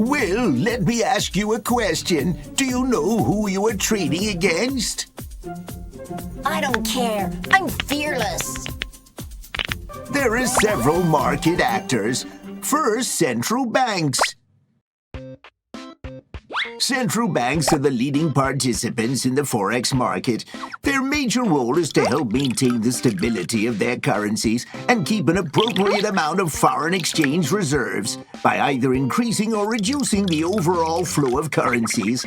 Well, let me ask you a question. Do you know who you are trading against? I don't care. I'm fearless. There are several market actors. First, central banks. Central banks are the leading participants in the Forex market. Their major role is to help maintain the stability of their currencies and keep an appropriate amount of foreign exchange reserves by either increasing or reducing the overall flow of currencies.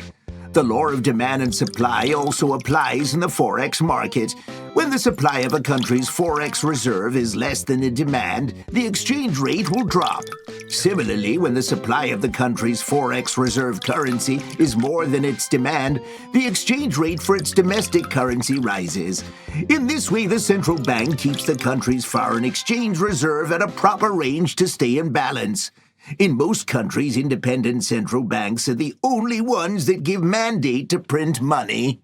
The law of demand and supply also applies in the Forex market. When the supply of a country's Forex reserve is less than the demand, the exchange rate will drop. Similarly, when the supply of the country's Forex reserve currency is more than its demand, the exchange rate for its domestic currency rises. In this way, the central bank keeps the country's foreign exchange reserve at a proper range to stay in balance. In most countries, independent central banks are the only ones that give mandate to print money.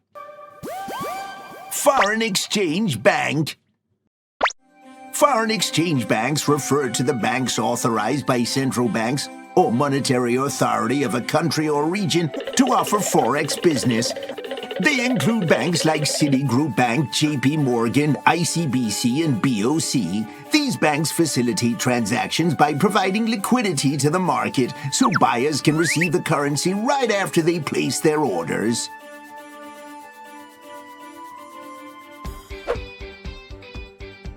Foreign exchange bank. Foreign exchange banks refer to the banks authorized by central banks or monetary authority of a country or region to offer Forex business. They include banks like Citigroup Bank, JP Morgan, ICBC, and BOC. These banks facilitate transactions by providing liquidity to the market so buyers can receive the currency right after they place their orders.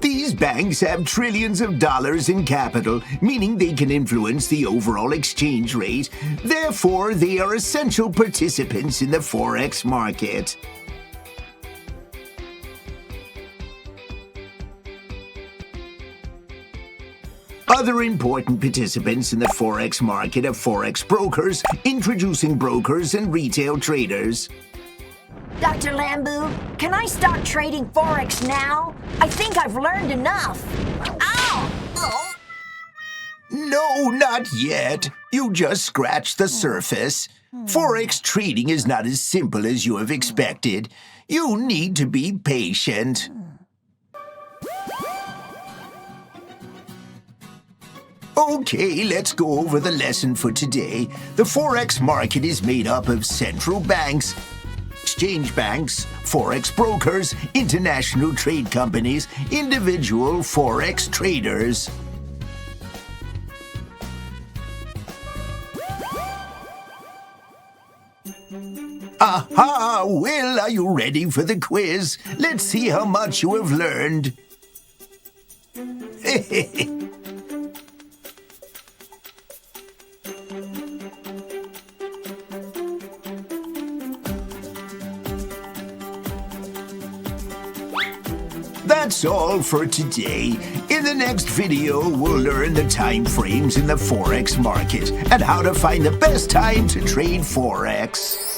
These banks have trillions of dollars in capital, meaning they can influence the overall exchange rate. Therefore, they are essential participants in the Forex market. Other important participants in the Forex market are Forex brokers, introducing brokers, and retail traders. Dr. Lambu, can I start trading Forex now? I think I've learned enough. Ow! Oh. No, not yet. You just scratched the surface. Forex trading is not as simple as you have expected. You need to be patient. Okay, let's go over the lesson for today. The Forex market is made up of central banks, exchange banks, Forex brokers, international trade companies, individual Forex traders. Aha! Well, are you ready for the quiz? Let's see how much you have learned. That's all for today. In the next video, we'll learn the time frames in the Forex market and how to find the best time to trade Forex.